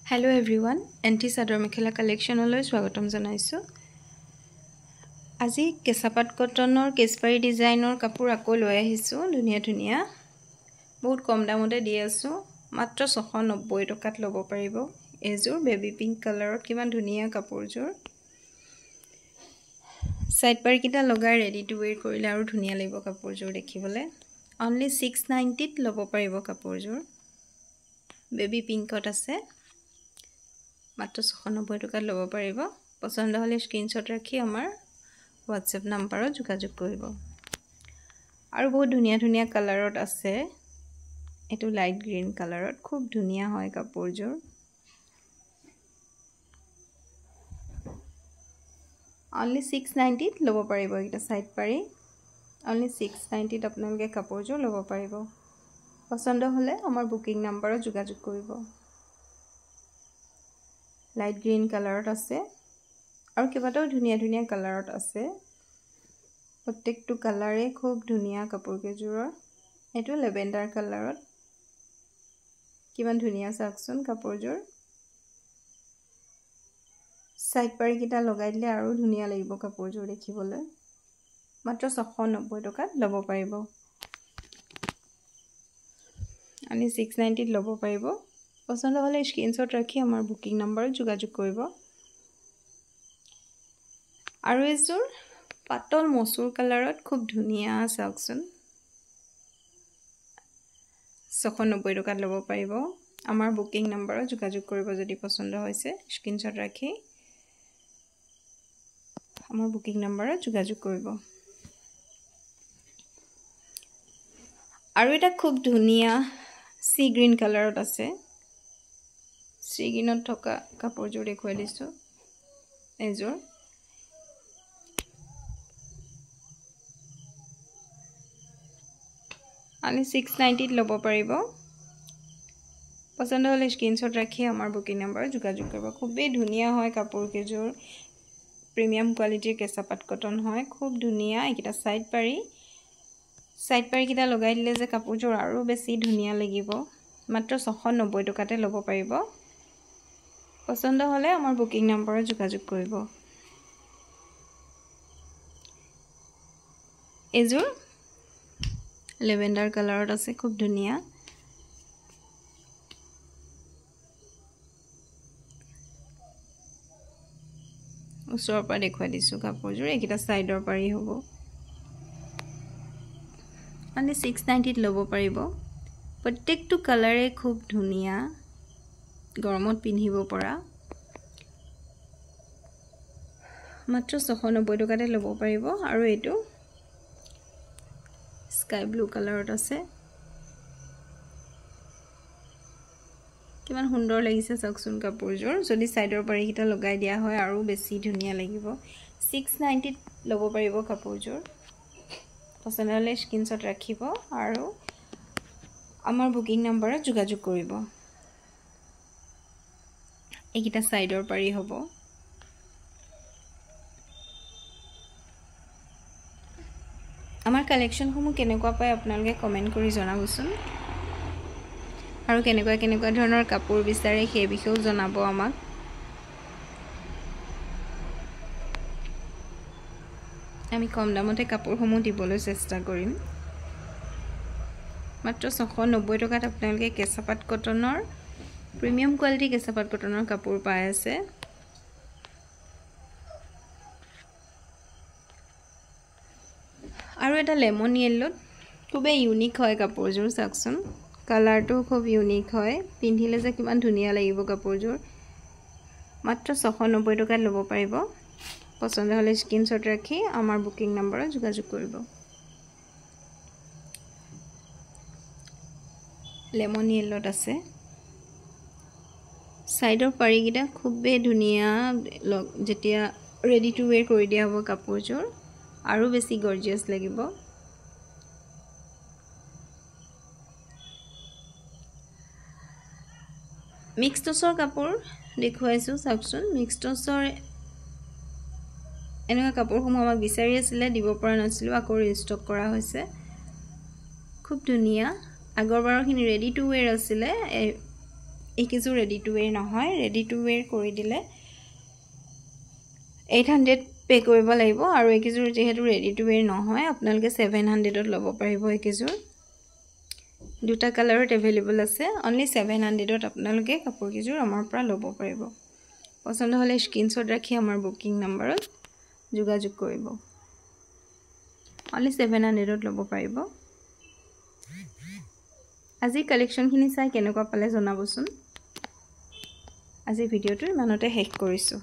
Hello everyone, Anti Sador Mekhela collection লৈ স্বাগতম জনাইছো। আজি কেঁচাপাত কটনৰ কেছপাৰী ডিজাইনৰ কাপোৰ আকৌ লৈ আহিছো ধুনীয়া বহুত কম দামতে দি আছো মাত্ৰ 690 টকাত ল'ব পাৰিব। এযোৰ বেবি পিংক কালাৰত কিমান ধুনীয়া কাপোৰযোৰ। সাইড পাৰ কিটা লগাই ৰেডি টু ওয়্যাৰ কৰিলে আৰু ধুনীয়া লাগিব কাপোৰযোৰ দেখিবলৈ। অনলি 690 ত ল'ব পাৰিব কাপোৰযোৰ। বেবি পিংকত আছে মাত্ৰ 690 টকাত ল'ব পাৰিব। পছন্দ হলে স্ক্ৰিনশ্বট ৰাখি আমাৰ WhatsApp নম্বৰত যোগাযোগ কৰিব। আৰু বহুত ধুনীয়া কালাৰত আছে। এটো লাইট গ্ৰীন কালাৰত খুব ধুনীয়া হয় কাপোৰযোৰ। অনলি 690 ত ল'ব পাৰিব এটা সাইড পাৰি। অনলি 690 ত আপোনালোকে কাপোৰযোৰ ল'ব পাৰিব। পছন্দ হলে আমাৰ বুকিং নম্বৰত যোগাযোগ কৰিব। লাইট গ্ৰীন কালাৰত আছে আৰু কেইবাটাও ধুনীয়া কালাৰত আছে। প্ৰত্যেকটো কালাৰে খুব ধুনীয়া কাপোৰ কেজোৰৰ। এটো লেভেণ্ডাৰ কালাৰত কিমান ধুনীয়া চাওকচোন কাপোৰযোৰ। সাইড পাৰি কিটা লগাই দিলে আৰু ধুনীয়া লাগিব কাপোৰযোৰ দেখিবলৈ। মাত্ৰ 690 টকাত ল'ব পাৰিব। আমি 690 ত ল'ব পাৰিব। পছন্দ হলে স্ক্ৰিনশ্বট ৰাখি আমাৰ বুকিং নম্বৰত যোগাযোগ কৰিব। আৰু এযোৰ পাতল মসুৰ কালাৰত খুব ধুনীয়া চাওকচোন। 690 টকাত ল'ব পাৰিব। আমাৰ বুকিং নম্বৰত যোগাযোগ কৰিব যদি পছন্দ হৈছে স্ক্ৰিনশ্বট ৰাখি আমাৰ বুকিং নম্বৰত যোগাযোগ কৰিব। আৰু এটা খুব ধুনীয়া সি গ্ৰীন কালাৰত আছে। সি গ্ৰীনত থকা কাপোৰযোৰ দেখুৱাই দিছো। এযোৰ আমি 690 ত ল'ব পাৰিব। পছন্দ হলে স্ক্ৰিনশ্বট ৰাখি আমাৰ বুকিং নম্বৰত যোগাযোগ কৰিব। খুবেই ধুনীয়া হয় কাপোৰ কেজোৰ। প্ৰিমিয়াম কোৱালিটিৰ কেঁচাপাত কটন হয়। খুব ধুনীয়া। এইটা সাইড পাৰি কিটা লগাই দিলে যে কাপোৰযোৰ আৰু বেছি ধুনীয়া লাগিব। মাত্ৰ 690 টকাতে ল'ব পাৰিব। পছন্দ হলে আমাৰ বুকিং নম্বৰত যোগাযোগ কৰিব। এযোৰ লেভেণ্ডাৰ কালাৰত আছে খুব ধুনীয়া। ওচৰৰ পৰা দেখুৱাই দিছো কাপোৰযোৰ। এইটা সাইডৰ পাৰি হ'ব। মানে 690 ত ল'ব পাৰিব। প্ৰত্যেকটো কালাৰে খুব ধুনীয়া। গৰমত পিন্ধিব পৰা। মাত্ৰ 690 টকাতে ল'ব পাৰিব। আৰু এটো স্কাই ব্লু কালাৰত আছে। কিমান সুন্দৰ লাগিছে চাওকচোন কাপোৰযোৰ। যদি সাইডৰ পাৰি কিটা লগাই দিয়া হয় আৰু বেছি ধুনীয়া লাগিব। 690 ত ল'ব পাৰিব কাপোৰযোৰ। পছন্দ হলে স্ক্ৰিনশ্বট ৰাখিব আৰু আমাৰ বুকিং নম্বৰত যোগাযোগ কৰিব। এইটা সাইডৰ পাৰি হ'ব। আমাৰ কালেকশন সমূহ কেনেকুৱা পায় আপোনালোকে কমেন্ট কৰি জনাবচোন। আৰু কেনেকুৱা ধৰণৰ কাপোৰ বিচাৰে সেই বিষয়েও জনাব আমাক। আমি কম দামতে কাপোৰসমূহ দিবলৈ চেষ্টা কৰিম। মাত্ৰ 690 টকাত আপোনালোকে কেঁচাপাত কটনৰ প্ৰিমিয়াম কোৱালিটি কেঁচাপাত কটনৰ কাপোৰ পাই আছে। আৰু এটা লেমন ইয়েলোত খুবেই ইউনিক হয় কাপোৰযোৰ চাওকচোন। কালাৰটো খুব ইউনিক হয়। পিন্ধিলে যে কিমান ধুনীয়া লাগিব কাপোৰযোৰ। মাত্ৰ 690 টকাত ল'ব পাৰিব। পছন্দ হলে স্ক্ৰিনশ্বট ৰাখি আমাৰ বুকিং নম্বৰত যোগাযোগ কৰিব। লেমন ইয়েলোত আছে। সাইডৰ পাৰি কিটা খুবেই ধুনীয়া। যেতিয়া ৰেডি টু ওয়্যাৰ কৰি দিয়া হ'ব কাপোৰযোৰ আৰু বেছি গৰ্জিয়াছ লাগিব। মিক্স টচৰ কাপোৰ দেখুৱাইছো চাওকচোন। মিক্স টচৰ এনেকুৱা কাপোৰসমূহ আমাক বিচাৰি আছিলে দিব পৰা নাছিলো। আকৌ ৰিষ্টক কৰা হৈছে। খুব ধুনীয়া আগৰবাৰখিনি ৰেডি টু ৱেৰ আছিলে এইকেইযোৰ ৰেডি টু ৱেৰ নহয় ৰেডি টু ৱেৰ কৰি দিলে 800 পে কৰিব লাগিব আৰু এইকেইযোৰ যেহেতু ৰেডি টু ৱেৰ নহয় আপোনালোকে 700ত ল'ব পাৰিব এইকেইযোৰ দুটা কালাৰত এভেইলেবল আছে অনলি 700ত আপোনালোকে কাপোৰকেইযোৰ আমাৰ পৰা ল'ব পাৰিব পছন্দ হ'লে স্ক্ৰীনশ্বট ৰাখি আমাৰ বুকিং নম্বৰত যোগাযোগ কৰিব অনলি 700ত ল'ব পাৰিব আজি কালেকশ্যনখিনি চাই কেনেকুৱা পালে জনাবচোন আজি ভিডিঅ'টো ইমানতে শেষ কৰিছোঁ